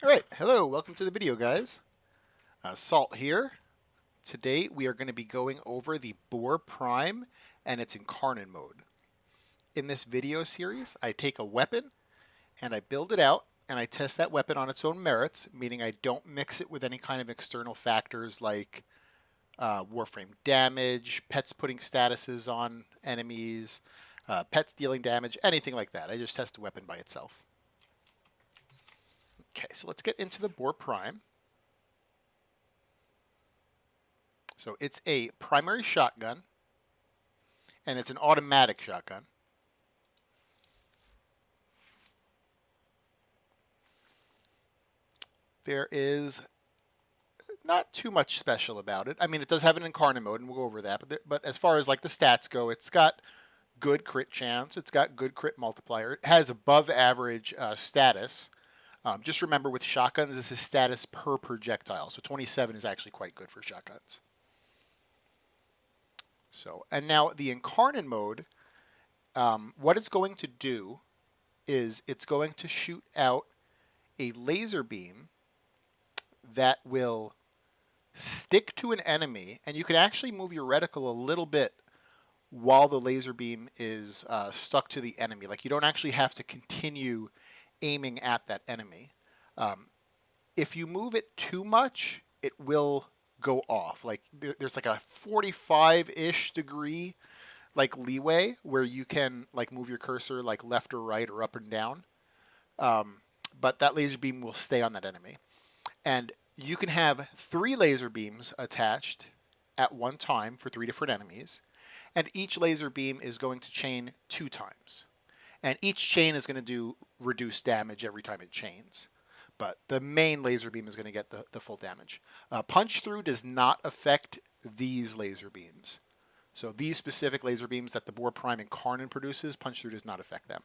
Alright, hello, welcome to the video guys. Salt here. Today we are going to be going over the Boar Prime and its Incarnon mode. In this video series, I take a weapon and I build it out and I test that weapon on its own merits, meaning I don't mix it with any kind of external factors like Warframe damage, pets putting statuses on enemies, pets dealing damage, anything like that. I just test the weapon by itself. Okay, so let's get into the Boar Prime. So it's a primary shotgun, and it's an automatic shotgun. There is not too much special about it. I mean, it does have an Incarnon mode, and we'll go over that. But as far as like the stats go, it's got good crit chance. It's got good crit multiplier. It has above average status. Just remember with shotguns, this is status per projectile. So 27 is actually quite good for shotguns. So, and now the Incarnon mode, what it's going to do is it's going to shoot out a laser beam that will stick to an enemy, and you can actually move your reticle a little bit while the laser beam is stuck to the enemy. Like you don't actually have to continue aiming at that enemy. If you move it too much, it will go off. Like there's like a 45-ish degree like leeway where you can like move your cursor like left or right or up and down. But that laser beam will stay on that enemy. And you can have 3 laser beams attached at one time for 3 different enemies. And each laser beam is going to chain 2 times. And each chain is going to do reduced damage every time it chains. But the main laser beam is going to get the full damage. Punch through does not affect these laser beams. So these specific laser beams that the Boar Prime Incarnon produces, punch through does not affect them.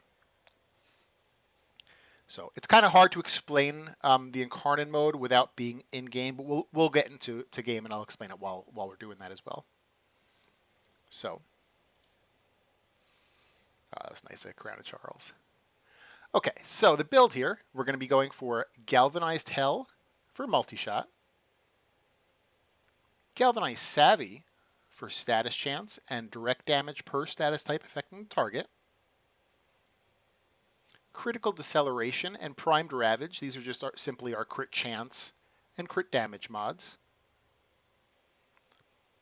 So it's kind of hard to explain the Incarnon mode without being in game, but we'll get into game and I'll explain it while we're doing that as well. So that's nice, Crown of Charles. Okay, so the build here, we're going to be going for Galvanized Hell for multi-shot, Galvanized Savvy for status chance and direct damage per status type affecting the target, Critical Deceleration and Primed Ravage, these are just simply our crit chance and crit damage mods,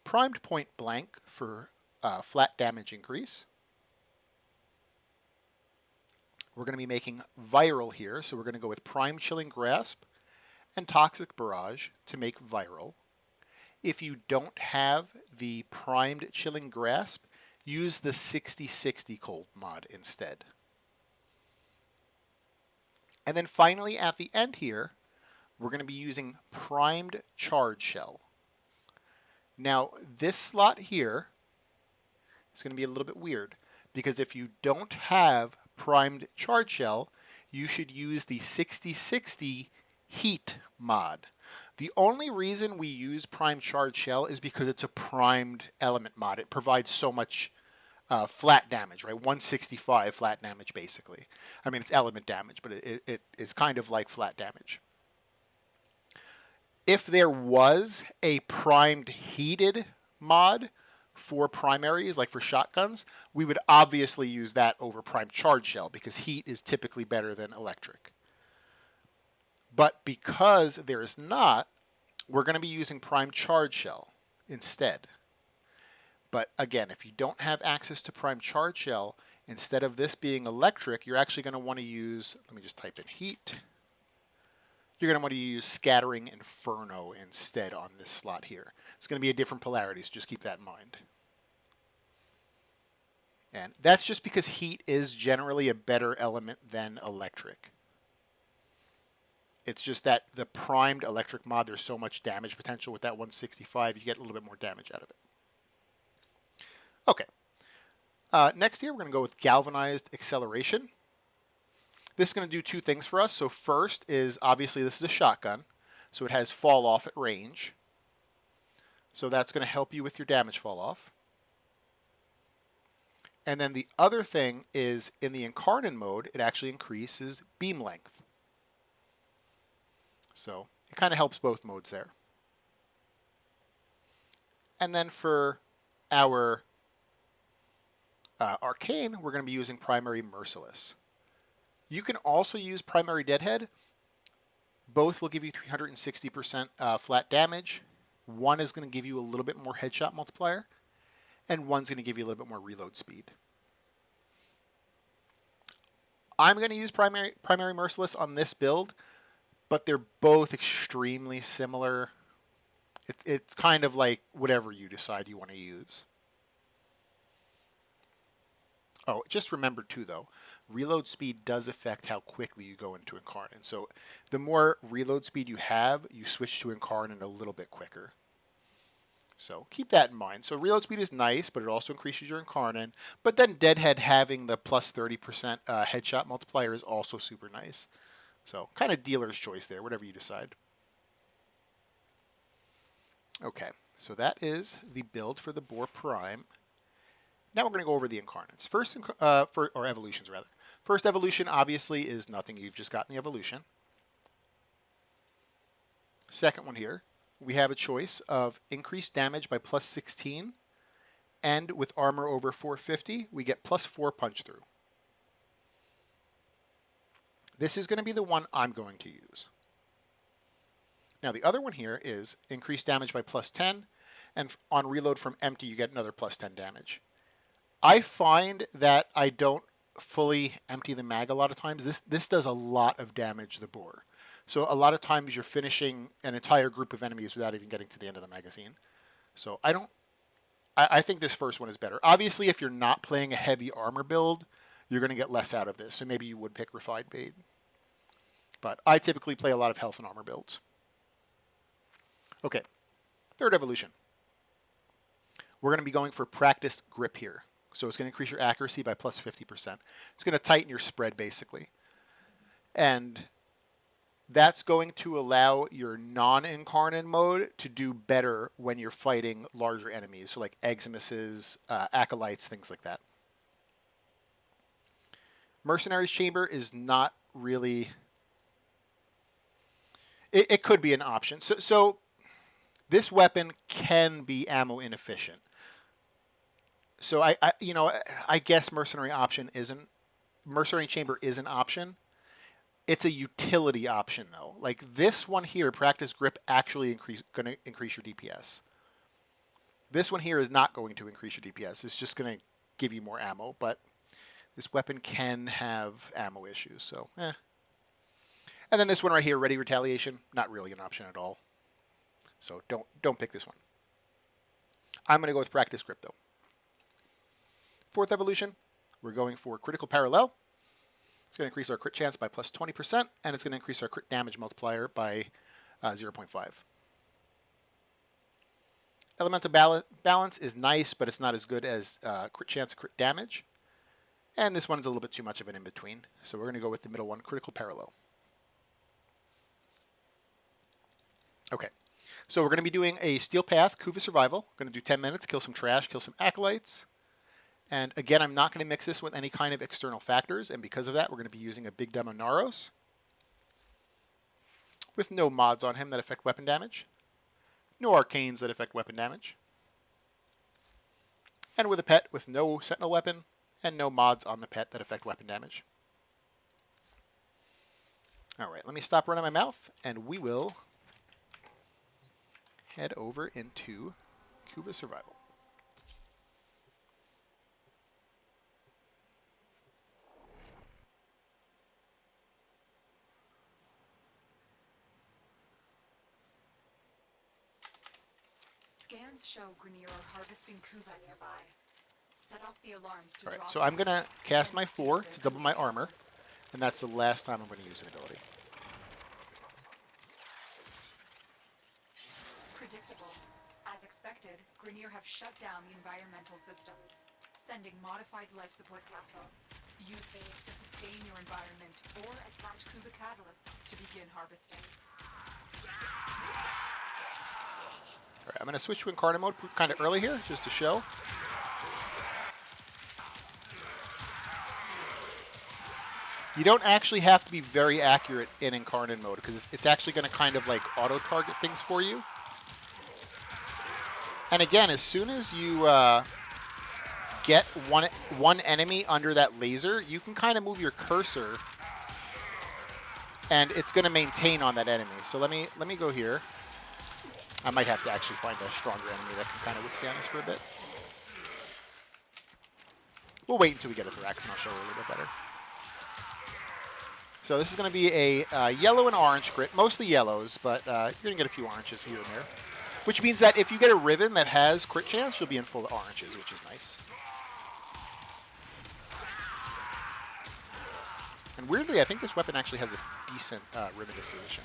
Primed Point Blank for flat damage increase. We're going to be making Viral here, so we're going to go with Prime Chilling Grasp and Toxic Barrage to make Viral. If you don't have the Primed Chilling Grasp, use the 60/60 Cold mod instead. And then finally at the end here, we're going to be using Primed Charge Shell. Now this slot here is going to be a little bit weird, because if you don't have Primed Charge Shell, you should use the 60/60 Heat mod. The only reason we use Primed Charge Shell is because it's a primed element mod. It provides so much flat damage, right? 165 flat damage basically. I mean, it's element damage, but it is kind of like flat damage. If there was a primed heated mod for primaries, like for shotguns, we would obviously use that over Primed Charge Shell because heat is typically better than electric. But because there is not, we're going to be using Primed Charge Shell instead. But again, if you don't have access to Primed Charge Shell, instead of this being electric, you're actually going to want to use, let me just type in heat. You're going to want to use Scattering Inferno instead on this slot here. It's going to be a different polarity, so just keep that in mind. And that's just because heat is generally a better element than electric. It's just that the primed electric mod, there's so much damage potential with that 165, you get a little bit more damage out of it. Okay. Next here, we're going to go with Galvanized Acceleration. This is going to do 2 things for us. So first is, obviously this is a shotgun, so it has fall off at range. So that's going to help you with your damage fall off. And then the other thing is in the Incarnon mode, it actually increases beam length. So it kind of helps both modes there. And then for our Arcane, we're going to be using Primary Merciless. You can also use Primary Deadhead. Both will give you 360% flat damage. One is going to give you a little bit more headshot multiplier, and one's going to give you a little bit more reload speed. I'm going to use Primary Merciless on this build, but they're both extremely similar. It's kind of like whatever you decide you want to use. Oh, just remember too, though, reload speed does affect how quickly you go into Incarnon. So the more reload speed you have, you switch to Incarnon a little bit quicker. So keep that in mind. So reload speed is nice, but it also increases your Incarnon. But then Deadhead having the plus 30% headshot multiplier is also super nice. So kind of dealer's choice there, whatever you decide. Okay, so that is the build for the Boar Prime. Now we're going to go over the Incarnates. Or evolutions, rather. First evolution, obviously, is nothing. You've just gotten the evolution. Second one here, we have a choice of increased damage by plus 16, and with armor over 450, we get plus 4 punch through. This is going to be the one I'm going to use. Now the other one here is increased damage by plus 10, and on reload from empty, you get another plus 10 damage. I find that I don't fully empty the mag a lot of times. This does a lot of damage to the boar. So a lot of times you're finishing an entire group of enemies without even getting to the end of the magazine. So I think this first one is better. Obviously, if you're not playing a heavy armor build, you're going to get less out of this. So maybe you would pick Refined Bait. But I typically play a lot of health and armor builds. Okay, third evolution. We're going to be going for Practiced Grip here. So it's going to increase your accuracy by plus 50%. It's going to tighten your spread, basically. And that's going to allow your non-Incarnon mode to do better when you're fighting larger enemies. So like Eximuses, Acolytes, things like that. Mercenary's Chamber is not really... It could be an option. So this weapon can be ammo inefficient. So I guess Mercenary Chamber is an option. It's a utility option though. Like this one here, Practice Grip, actually going to increase your DPS. This one here is not going to increase your DPS. It's just going to give you more ammo, but this weapon can have ammo issues, so eh. And then this one right here, Ready Retaliation, not really an option at all. So don't pick this one. I'm going to go with Practice Grip though. Fourth evolution, we're going for Critical Parallel. It's going to increase our crit chance by plus 20%, and it's going to increase our crit damage multiplier by 0.5. Elemental Balance is nice, but it's not as good as crit chance, crit damage. And this one's a little bit too much of an in-between, so we're going to go with the middle one, Critical Parallel. Okay, so we're going to be doing a Steel Path, Kuva Survival. We're going to do 10 minutes, kill some trash, kill some Acolytes. And again, I'm not going to mix this with any kind of external factors, and because of that, we're going to be using a Big Demo Naros with no mods on him that affect weapon damage, no arcanes that affect weapon damage, and with a pet with no sentinel weapon and no mods on the pet that affect weapon damage. All right, let me stop running my mouth, and we will head over into Kuva Survival. Scans show Grenier are harvesting Kuva nearby. Set off the alarms to Alright, so I'm going to cast my 4 to double my armor, and that's the last time I'm going to use an ability. Predictable. As expected, Grenier have shut down the environmental systems, sending modified life support capsules. Use these to sustain your environment or attach Kuva catalysts to begin harvesting. Alright, I'm going to switch to Incarnon mode kind of early here, just to show. You don't actually have to be very accurate in Incarnon mode because it's actually going to kind of like auto-target things for you. And again, as soon as you get one enemy under that laser, you can kind of move your cursor, and it's going to maintain on that enemy. So let me go here. I might have to actually find a stronger enemy that can kind of withstand this for a bit. We'll wait until we get a Thrax, and I'll show you a little bit better. So this is going to be a yellow and orange crit, mostly yellows, but you're going to get a few oranges here and there. Which means that if you get a Riven that has crit chance, you'll be in full oranges, which is nice. And weirdly, I think this weapon actually has a decent Riven disposition.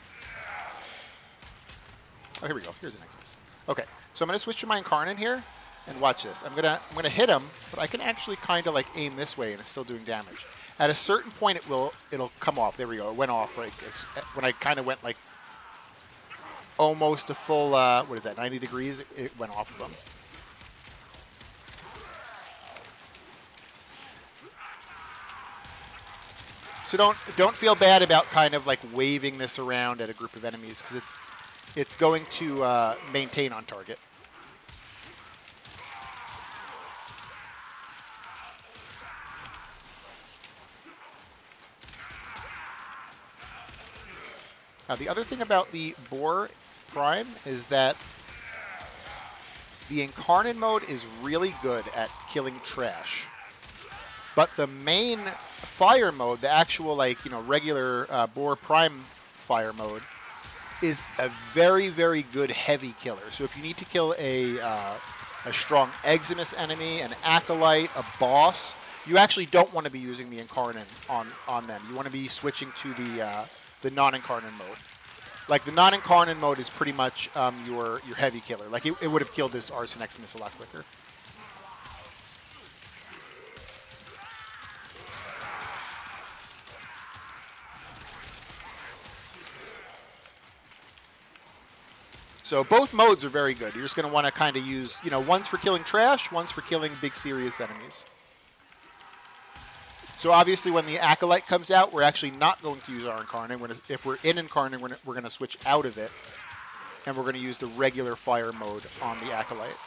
Oh, here we go. Here's an Xmas. Okay, so I'm going to switch to my Incarnon here, and watch this. I'm gonna hit him, but I can actually kind of like aim this way, and it's still doing damage. At a certain point, it'll come off. There we go. It went off like this. When I kind of went like almost a full, what is that, 90 degrees, it went off of them. So don't feel bad about kind of like waving this around at a group of enemies, because it's going to maintain on target. Now, the other thing about the Boar Prime is that the Incarnon mode is really good at killing trash. But the main fire mode, the actual regular Boar Prime fire mode, is a very, very good heavy killer. So if you need to kill a strong Eximus enemy, an Acolyte, a boss, you actually don't want to be using the Incarnon on them. You want to be switching to the non-Incarnon mode. Like, the non-Incarnon mode is pretty much your heavy killer. Like, it would have killed this Arson Eximus a lot quicker. So both modes are very good. You're just going to want to kind of use, one's for killing trash, one's for killing big serious enemies. So obviously when the Acolyte comes out, we're actually not going to use our Incarnon. If we're in Incarnon, we're going to switch out of it, and we're going to use the regular fire mode on the Acolyte.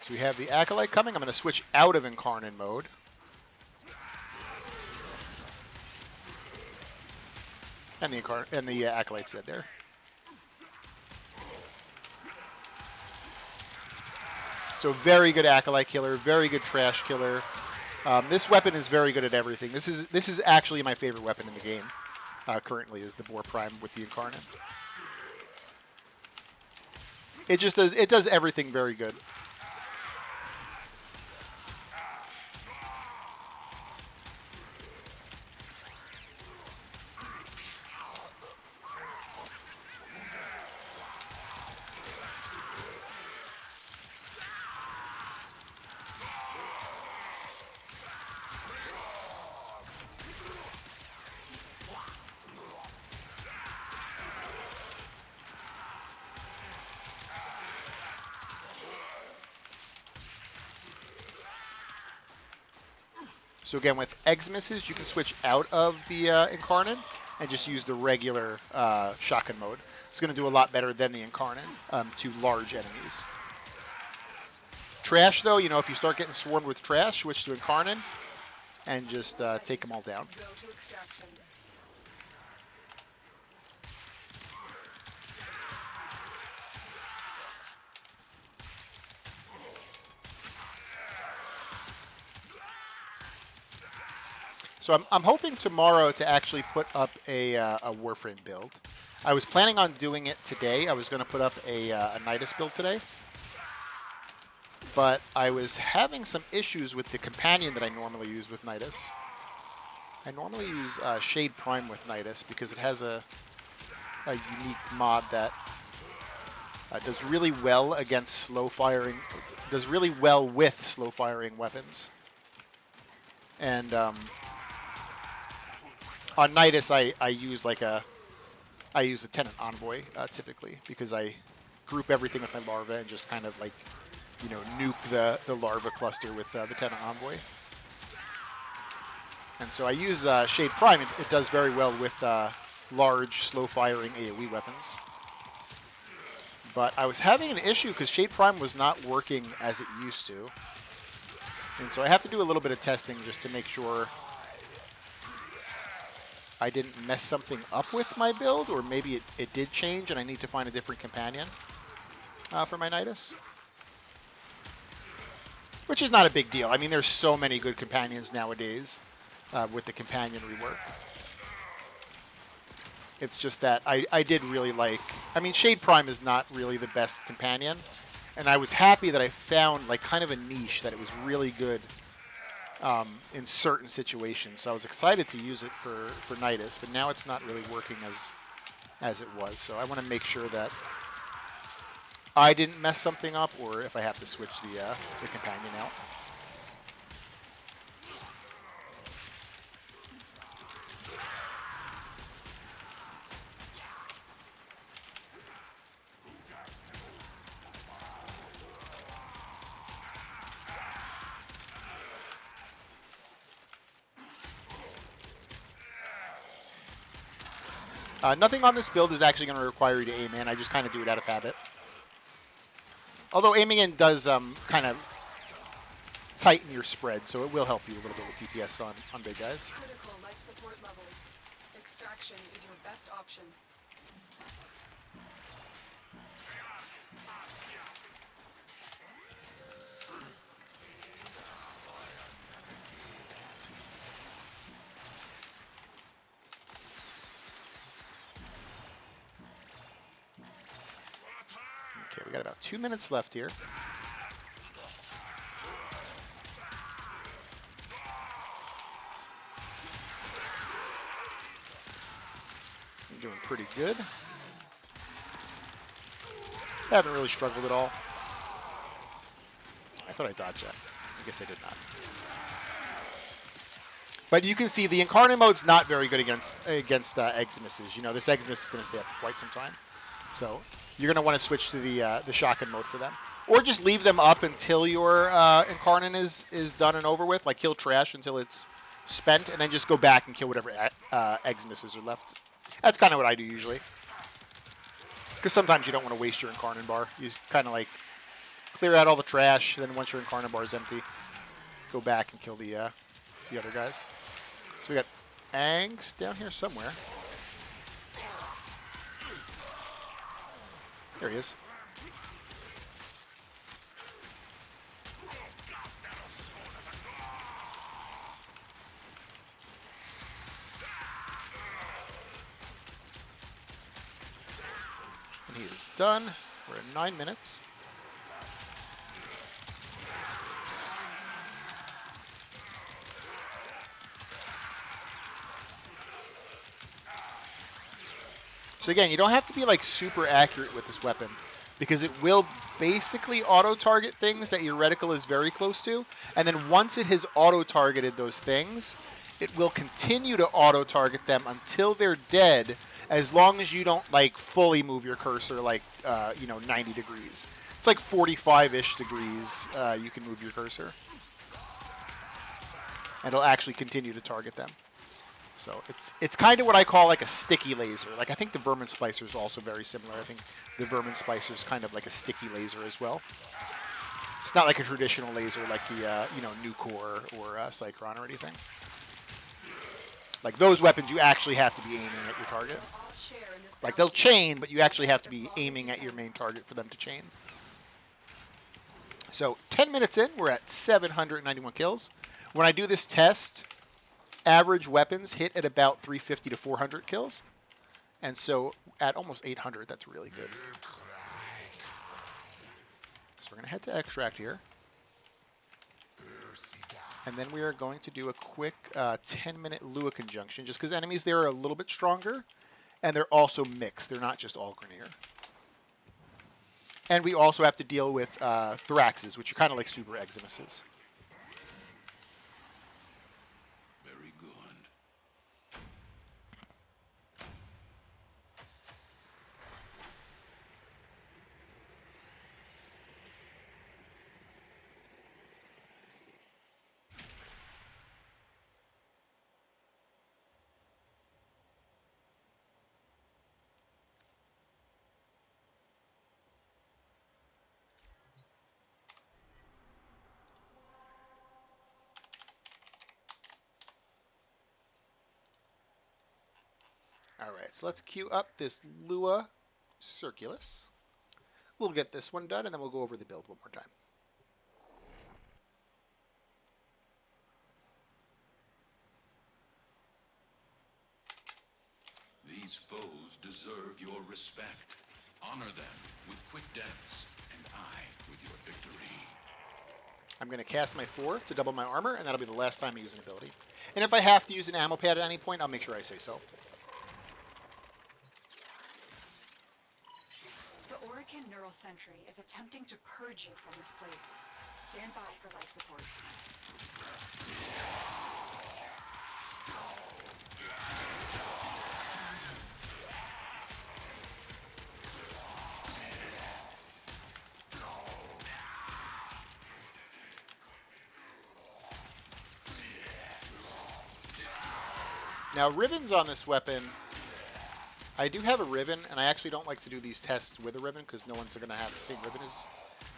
So we have the Acolyte coming. I'm going to switch out of Incarnon mode. And the Acolyte's dead there. So very good Acolyte killer, very good trash killer. This weapon is very good at everything. This is actually my favorite weapon in the game. Currently is the Boar Prime with the Incarnon. It does everything very good. So again, with Eximuses, you can switch out of the Incarnon and just use the regular shotgun mode. It's going to do a lot better than the Incarnon to large enemies. Trash, though, if you start getting swarmed with trash, switch to Incarnon and just take them all down. So I'm hoping tomorrow to actually put up a Warframe build. I was planning on doing it today. I was going to put up a Nidus build today. But I was having some issues with the companion that I normally use with Nidus. I normally use Shade Prime with Nidus because it has a unique mod that does really well against slow firing, does really well with slow firing weapons. And on Nidus, I use I use the Tenant Envoy typically because I group everything with my larva and just kind of like, you know, nuke the larva cluster with the Tenant Envoy. And so I use Shade Prime. It does very well with large, slow-firing AoE weapons. But I was having an issue because Shade Prime was not working as it used to. And so I have to do a little bit of testing just to make sure I didn't mess something up with my build, or maybe it did change and I need to find a different companion for my Nidus. Which is not a big deal. I mean, there's so many good companions nowadays with the companion rework. It's just that I did really like... I mean, Shade Prime is not really the best companion. And I was happy that I found like kind of a niche that it was really good in certain situations. So I was excited to use it for Nidus, but now it's not really working as it was. So I want to make sure that I didn't mess something up, or if I have to switch the companion out. Nothing on this build is actually going to require you to aim in. I just kind of do it out of habit. Although aiming in does kind of tighten your spread, so it will help you a little bit with DPS on big guys. Critical life support levels. Extraction is your best option. Okay, we got about 2 minutes left here. I'm doing pretty good. I haven't really struggled at all. I thought I dodged that. I guess I did not. But you can see the Incarnon mode's not very good against Eximuses. You know, this Eximus is going to stay up for quite some time. So you're going to want to switch to the shotgun mode for them. Or just leave them up until your Incarnon is done and over with. Like kill trash until it's spent, and then just go back and kill whatever Eximuses are left. That's kind of what I do usually. Because sometimes you don't want to waste your Incarnon bar. You kind of like clear out all the trash, then once your Incarnon bar is empty, go back and kill the other guys. So we got Angst down here somewhere. There he is. And he is done. We're at 9 minutes. So again, you don't have to be like super accurate with this weapon because it will basically auto-target things that your reticle is very close to. And then once it has auto-targeted those things, it will continue to auto-target them until they're dead, as long as you don't like fully move your cursor like, 90 degrees. It's like 45-ish degrees you can move your cursor. And it'll actually continue to target them. So it's kind of what I call like a sticky laser. Like I think the Vermin Splicer is also very similar. I think the Vermin Splicer is kind of like a sticky laser as well. It's not like a traditional laser like the Nucor or Cycron or anything. Like those weapons, you actually have to be aiming at your target. Like they'll chain, but you actually have to be aiming at your main target for them to chain. So 10 minutes in, we're at 791 kills. When I do this test, average weapons hit at about 350 to 400 kills. And so at almost 800, that's really good. So we're going to head to extract here. And then we are going to do a quick 10-minute Lua conjunction, just because enemies there are a little bit stronger, and they're also mixed. They're not just all Grineer. And we also have to deal with Thraxes, which are kind of like super Eximuses. Very good. All right, so let's queue up this Lua Circulus. We'll get this one done, and then we'll go over the build one more time. These foes deserve your respect. Honor them with quick deaths, and I with your victory. I'm going to cast my 4 to double my armor, and that'll be the last time I use an ability. And if I have to use an ammo pad at any point, I'll make sure I say so. The Orican Neural Sentry is attempting to purge you from this place. Stand by for life support. Now, Riven's on this weapon. I do have a Riven, and I actually don't like to do these tests with a Riven because no one's going to have the same Riven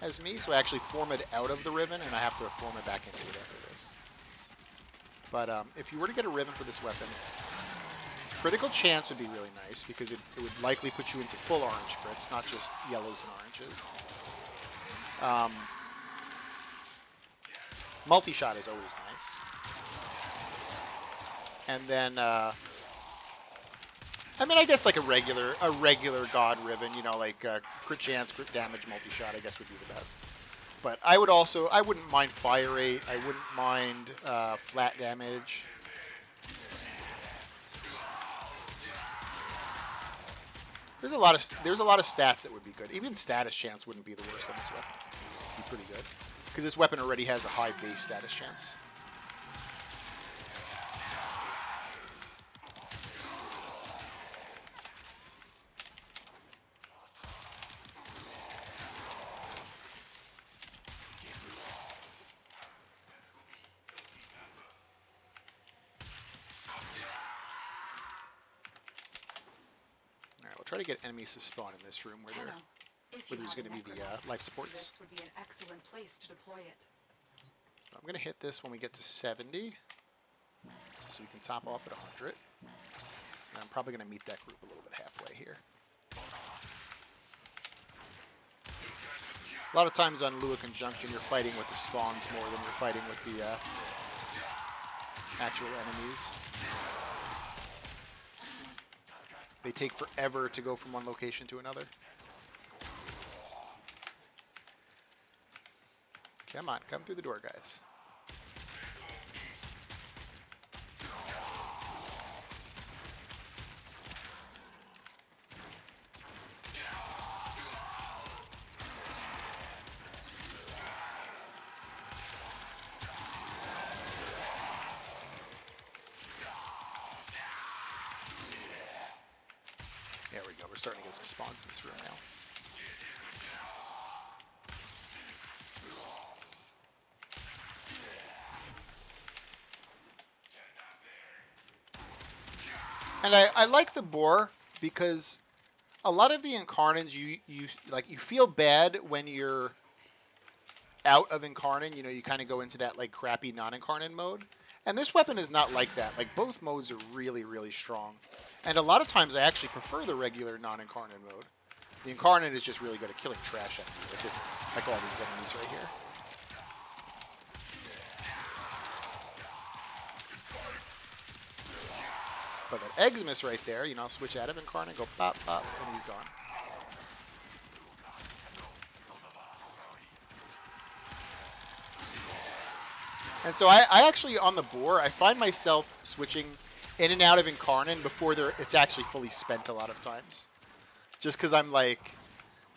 as me. So I actually form it out of the Riven, and I have to form it back into it after this. But if you were to get a Riven for this weapon, critical chance would be really nice because it would likely put you into full orange crits, not just yellows and oranges. Multi-shot is always nice. And then, I mean, I guess like a regular God Riven, you know, like crit chance, crit damage, multi-shot, I guess would be the best. But I wouldn't mind fire rate. I wouldn't mind flat damage. There's a lot of stats that would be good. Even status chance wouldn't be the worst on this weapon. It'd be pretty good because this weapon already has a high base status chance. Try to get enemies to spawn in this room where there's going to be the life supports. This would be an excellent place to deploy it. I'm going to hit this when we get to 70, so we can top off at 100. And I'm probably going to meet that group a little bit halfway here. A lot of times on Lua Conjunction, you're fighting with the spawns more than you're fighting with the actual enemies. They take forever to go from one location to another. Come on, come through the door, guys. There we go. We're starting to get some spawns in this room now. And I like the Boar because a lot of the Incarnons, you feel bad when you're out of Incarnon. You know, you kind of go into that like crappy non-Incarnon mode. And this weapon is not like that. Like both modes are really, really strong. And a lot of times I actually prefer the regular non-Incarnon mode. The Incarnon is just really good at killing trash enemies, like all these enemies right here. But that Eximus right there, you know, I'll switch out of Incarnon, go pop, pop, and he's gone. And so I actually, on the boar, I find myself switching in and out of Incarnon before it's actually fully spent a lot of times. Just because I'm like,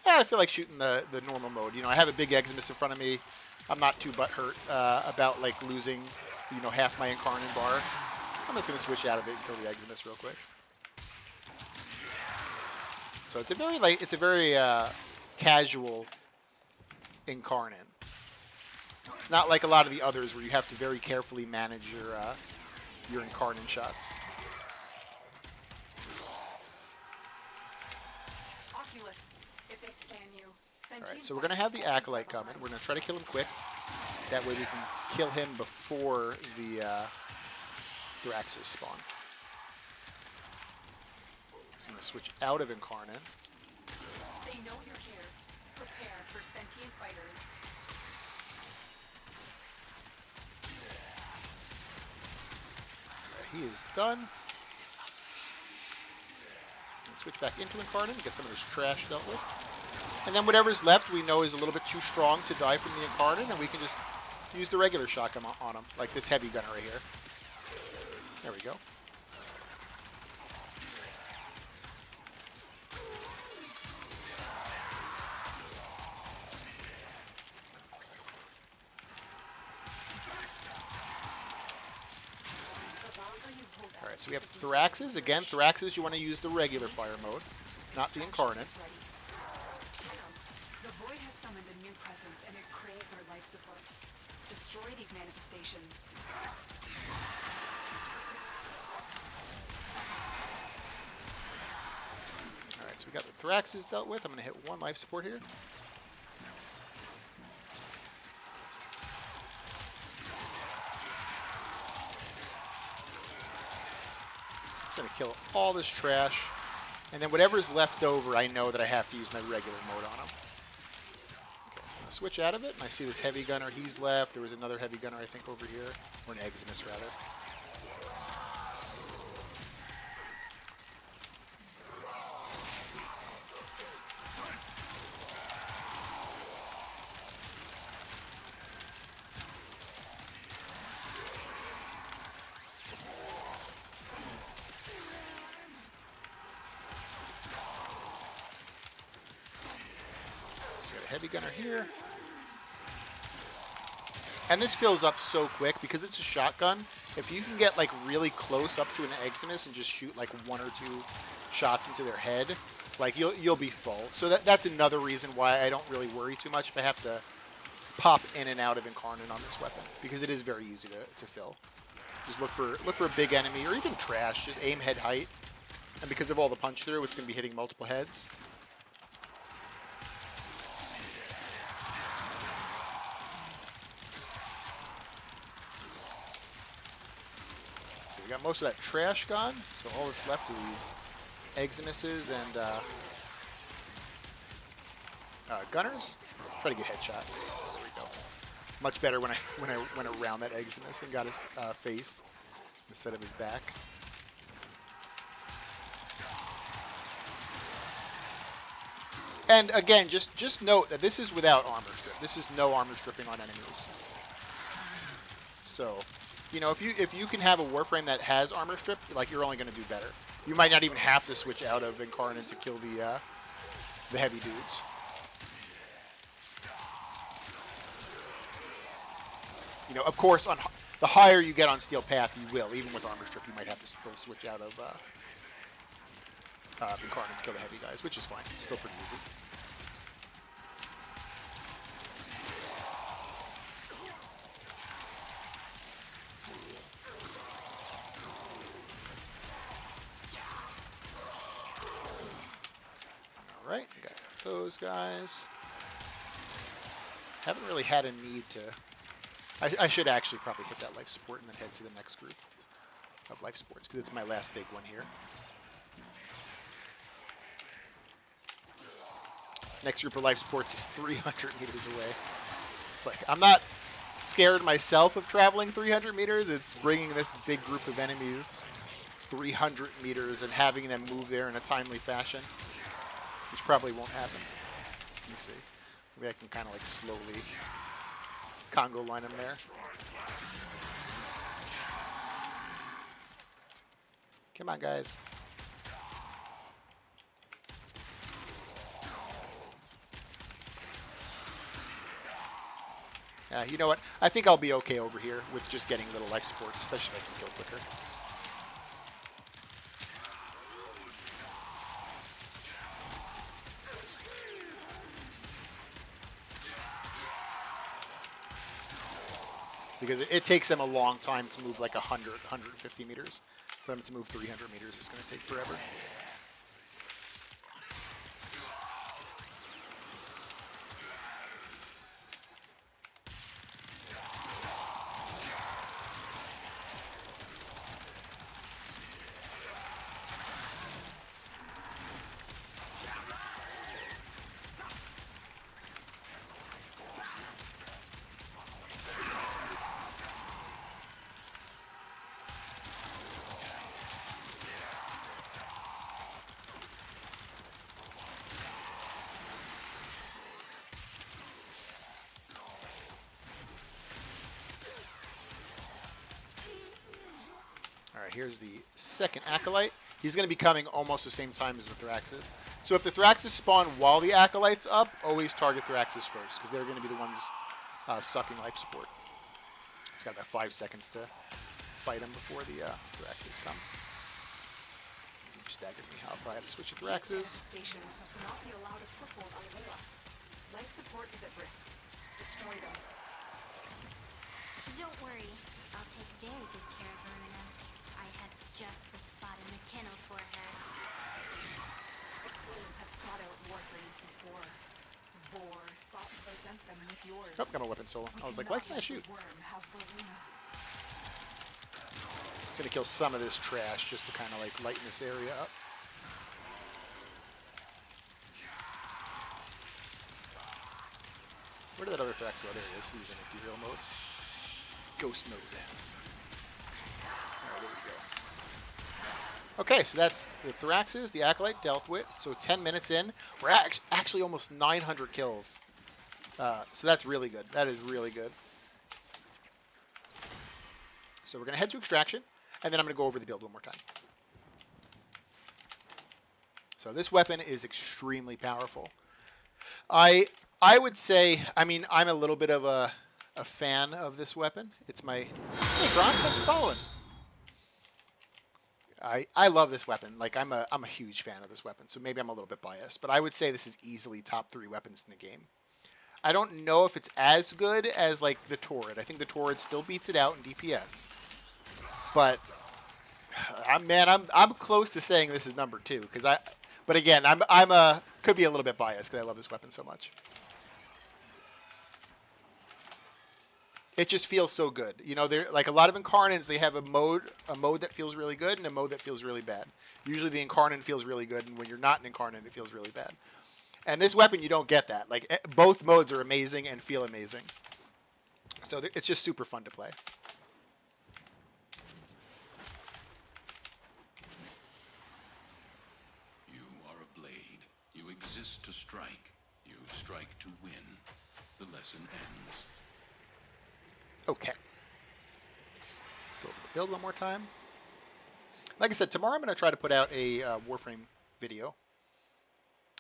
I feel like shooting the normal mode. You know, I have a big Eximus in front of me. I'm not too butthurt about like losing, you know, half my Incarnon bar. I'm just going to switch out of it and kill the Eximus real quick. So it's a very casual Incarnon. It's not like a lot of the others where you have to very carefully manage your Incarnon shots. Alright, so we're going to have the Acolyte coming. We're going to try to kill him quick. That way we can kill him before the Thraxes spawn. So I'm going to switch out of Incarnon. They know you're here. Prepare for sentient fighters. Alright, he is done. Switch back into Incarnon, get some of this trash dealt with. And then whatever's left we know is a little bit too strong to die from the Incarnon, and we can just use the regular shotgun on him, like this heavy gunner right here. There we go. Alright, so we have Thraxes. Again, Thraxes, you want to use the regular fire mode, not the Incarnon. The void has summoned a new presence, and it craves our life support. Destroy these manifestations. Alright, so we got the Thraxes dealt with. I'm going to hit 1 life support here. So I'm just going to kill all this trash. And then whatever's left over, I know that I have to use my regular mode on him. Okay, so I'm going to switch out of it. And I see this heavy gunner. He's left. There was another heavy gunner, I think, over here. Or an Eximus, rather. Heavy gunner here. And this fills up so quick because it's a shotgun. If you can get like really close up to an Eximus and just shoot like 1 or 2 shots into their head, like you'll be full. So that's another reason why I don't really worry too much if I have to pop in and out of Incarnon on this weapon, because it is very easy to fill. Just look for a big enemy or even trash. Just aim head height, and because of all the punch through, it's going to be hitting multiple heads. So we got most of that trash gone, so all that's left are these Eximuses and gunners. Try to get headshots. So there we go. Much better when I went around that Eximus and got his face instead of his back. And again, just note that this is without armor strip. This is no armor stripping on enemies. So, you know, if you can have a Warframe that has armor strip, like, you're only going to do better. You might not even have to switch out of Incarnon to kill the heavy dudes. You know, of course, on the higher you get on Steel Path, you will. Even with armor strip, you might have to still switch out of Incarnon to kill the heavy guys, which is fine. It's still pretty easy. Alright, we got those guys. Haven't really had a need to... I should actually probably hit that life support and then head to the next group of life supports, because it's my last big one here. Next group of life supports is 300 meters away. It's like, I'm not scared myself of traveling 300 meters. It's bringing this big group of enemies 300 meters and having them move there in a timely fashion, which probably won't happen. Let me see. Maybe I can kind of like slowly Congo line them there. Come on, guys. You know what? I think I'll be okay over here with just getting little life supports, especially if I can kill quicker. Because it takes them a long time to move like 100, 150 meters. For them to move 300 meters is going to take forever. All right, here's the second Acolyte. He's going to be coming almost the same time as the Thraxes. So if the Thraxes spawn while the Acolyte's up, always target Thraxes first, because they're going to be the ones sucking life support. It's got about 5 seconds to fight him before the Thraxes come. You staggered me. I'll probably have to switch to Thraxes. Stations must not be allowed a foothold on Lua. Life support is at risk. Destroy them. Don't worry. I'll take very good care of Vermina. I have just the spot in the kennel for her. The Queens have sought out Warframes before. Boar sought to present them with yours. Oh, got my weapon solo. I was like, why can't I shoot? Just going to kill some of this trash just to kind of like lighten this area up. Where did that other Thrax go? There he is. He was in ethereal mode. Ghost mode. Alright, there we go. Okay, so that's the Thraxes, the Acolyte dealt with. So 10 minutes in, we're actually almost 900 kills. So that's really good. That is really good. So we're going to head to Extraction, and then I'm going to go over the build one more time. So this weapon is extremely powerful. I would say, I mean, I'm a little bit of a fan of this weapon. It's my... Hey, Gron, thanks for following. I love this weapon. Like, I'm a huge fan of this weapon, so maybe I'm a little bit biased. But I would say this is easily top 3 weapons in the game. I don't know if it's as good as, like, the Torrid. I think the Torrid still beats it out in DPS. But, I'm close to saying this is number 2. But again, could be a little bit biased because I love this weapon so much. It just feels so good. You know, they're like a lot of Incarnons, they have a mode that feels really good and a mode that feels really bad. Usually the Incarnon feels really good, and when you're not an Incarnon, it feels really bad. And this weapon, you don't get that. Like, both modes are amazing and feel amazing. So it's just super fun to play. You are a blade. You exist to strike. You strike to win. The lesson ends. Okay. Go over the build one more time. Like I said, tomorrow I'm going to try to put out a Warframe video.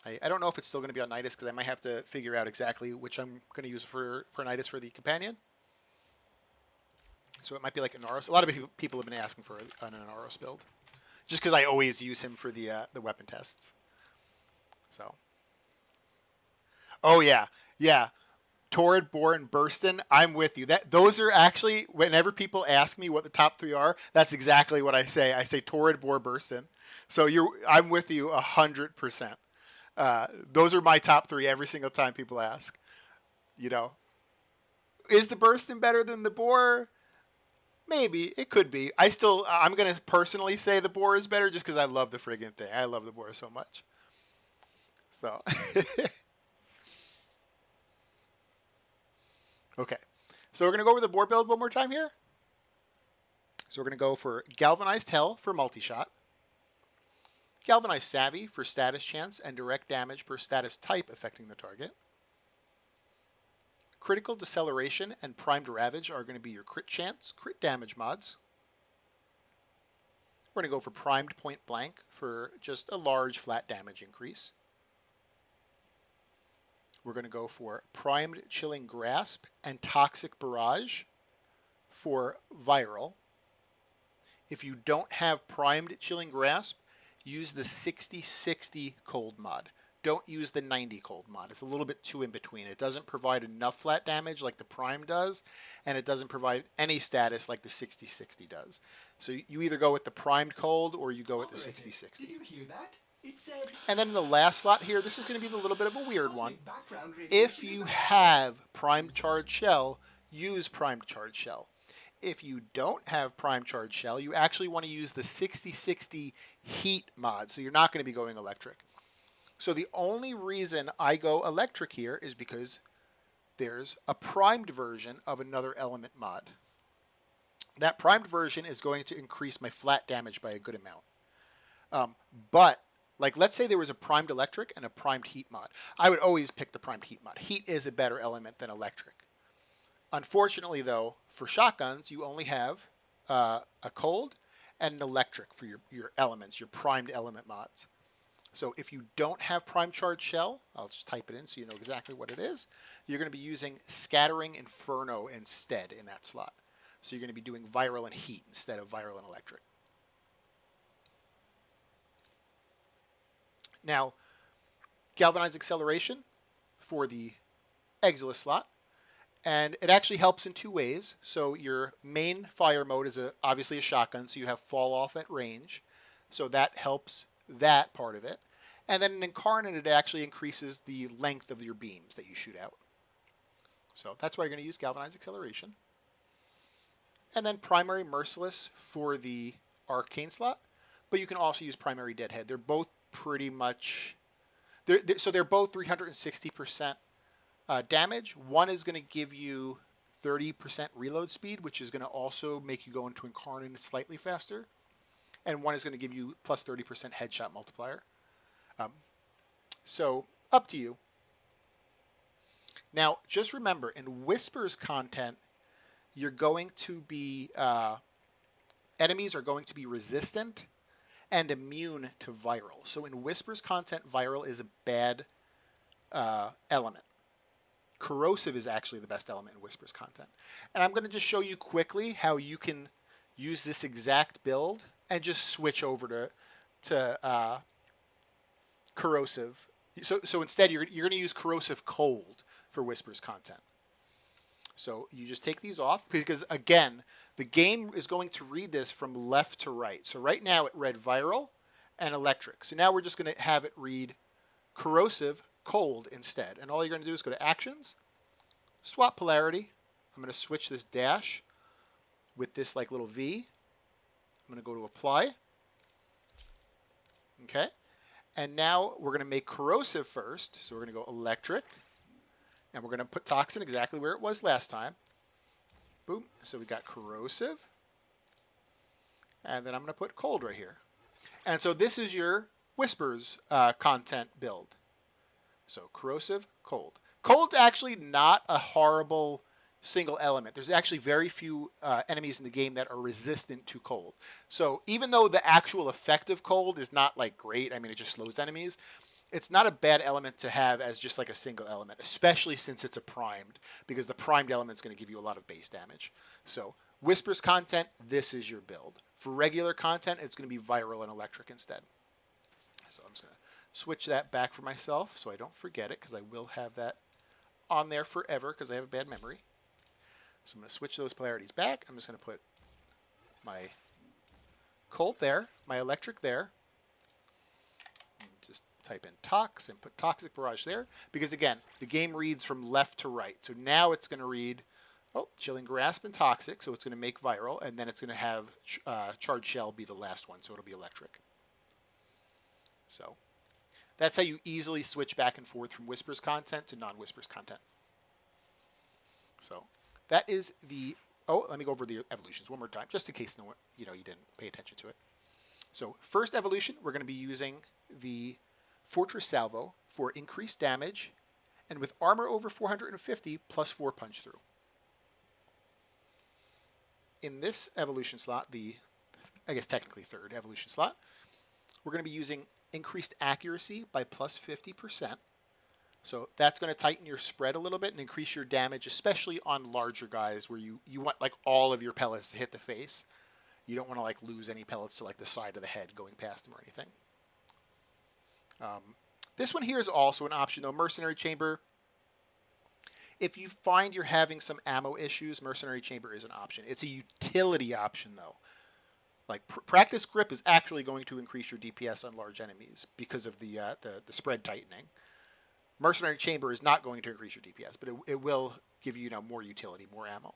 I don't know if it's still going to be on Nidus because I might have to figure out exactly which I'm going to use for Nidus for the companion. So it might be like an Aros. A lot of people have been asking for an Aros build, just because I always use him for the weapon tests. So. Oh yeah, yeah. Torrid, Boar, and Burston, I'm with you. Those are actually, whenever people ask me what the top 3 are, that's exactly what I say. I say Torrid, Boar, Burston. So I'm with you 100%. Those are my top 3 every single time people ask. You know, is the Burston better than the Boar? Maybe. It could be. I'm going to personally say the Boar is better just because I love the friggin' thing. I love the Boar so much. So... Okay, so we're going to go over the Boar build one more time here. So we're going to go for Galvanized Hell for multi-shot, Galvanized Savvy for status chance and direct damage per status type affecting the target. Critical Deceleration and Primed Ravage are going to be your crit chance, crit damage mods. We're going to go for Primed Point Blank for just a large flat damage increase. We're going to go for Primed Chilling Grasp and Toxic Barrage for viral. If you don't have Primed Chilling Grasp, use the 60-60 cold mod. Don't use the 90 cold mod. It's a little bit too in between. It doesn't provide enough flat damage like the Prime does, and it doesn't provide any status like the 60-60 does. So you either go with the primed cold or you go with the 60-60. Did you hear that? It said, and then in the last slot here, this is going to be a little bit of a weird one. If you have primed charged shell, use primed charged shell. If you don't have primed charged shell, you actually want to use the 60-60 heat mod. So you're not going to be going electric. So the only reason I go electric here is because there's a primed version of another element mod. That primed version is going to increase my flat damage by a good amount. But like, let's say there was a primed electric and a primed heat mod. I would always pick the primed heat mod. Heat is a better element than electric. Unfortunately, though, for shotguns, you only have a cold and an electric for your elements, your primed element mods. So if you don't have primed charged shell, I'll just type it in so you know exactly what it is. You're going to be using Scattering Inferno instead in that slot. So you're going to be doing viral and heat instead of viral and electric. Now, Galvanized Acceleration for the Exilus slot. And it actually helps in two ways. So your main fire mode is obviously a shotgun, so you have fall off at range. So that helps that part of it. And then in Incarnon, it actually increases the length of your beams that you shoot out. So that's why you're going to use Galvanized Acceleration. And then Primary Merciless for the Arcane slot. But you can also use Primary Deadhead. They're both pretty much... they're both 360% damage. One is going to give you 30% reload speed, which is going to also make you go into Incarnon slightly faster. And one is going to give you plus 30% headshot multiplier. So up to you. Now, just remember, in Whispers content, you're going to be... enemies are going to be resistant and immune to viral. So in Whispers content, viral is a bad element. Corrosive is actually the best element in Whispers content. And I'm going to just show you quickly how you can use this exact build and just switch over to corrosive. So instead, you're going to use corrosive cold for Whispers content. So you just take these off because, again, the game is going to read this from left to right. So right now it read viral and electric. So now we're just going to have it read corrosive cold instead. And all you're going to do is go to Actions, swap polarity. I'm going to switch this dash with this like little V. I'm going to go to Apply. Okay. And now we're going to make corrosive first. So we're going to go electric. And we're going to put toxin exactly where it was last time. Boom. So we got corrosive. And then I'm going to put cold right here. And so this is your Whispers content build. So corrosive, cold. Cold's actually not a horrible single element. There's actually very few enemies in the game that are resistant to cold. So even though the actual effect of cold is not like great, I mean, it just slows enemies, it's not a bad element to have as just like a single element, especially since it's a primed, because the primed element is going to give you a lot of base damage. So Whispers content, this is your build. For regular content, it's going to be viral and electric instead. So I'm just going to switch that back for myself so I don't forget it, because I will have that on there forever because I have a bad memory. So I'm going to switch those polarities back. I'm just going to put my cold there, my electric there. Just type in Tox and put Toxic Barrage there. Because again, the game reads from left to right. So now it's going to read, Chilling Grasp and Toxic. So it's going to make viral. And then it's going to have Charged Shell be the last one. So it'll be electric. So that's how you easily switch back and forth from Whispers content to non-Whispers content. So that is the Oh, let me go over the evolutions one more time, just in case no one, you didn't pay attention to it. So first evolution, we're going to be using the Fortress Salvo for increased damage, and with armor over 450 plus 4 punch through. In this evolution slot, I guess technically third evolution slot, we're going to be using increased accuracy by plus 50%. So that's going to tighten your spread a little bit and increase your damage, especially on larger guys where you want like all of your pellets to hit the face. You don't want to like lose any pellets to like the side of the head going past them or anything. This one here is also an option though, Mercenary Chamber. If you find you're having some ammo issues, Mercenary Chamber is an option. It's a utility option though. Like Practice Grip is actually going to increase your DPS on large enemies because of the spread tightening. Mercenary Chamber is not going to increase your DPS, but it will give you, more utility, more ammo.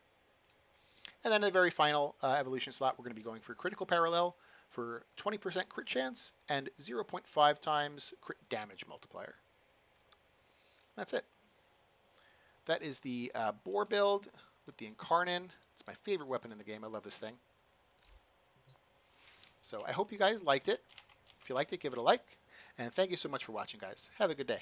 And then in the very final evolution slot, we're going to be going for Critical Parallel for 20% crit chance and 0.5 times crit damage multiplier. That's it. That is the Boar build with the Incarnon. It's my favorite weapon in the game. I love this thing. So I hope you guys liked it. If you liked it, give it a like. And thank you so much for watching, guys. Have a good day.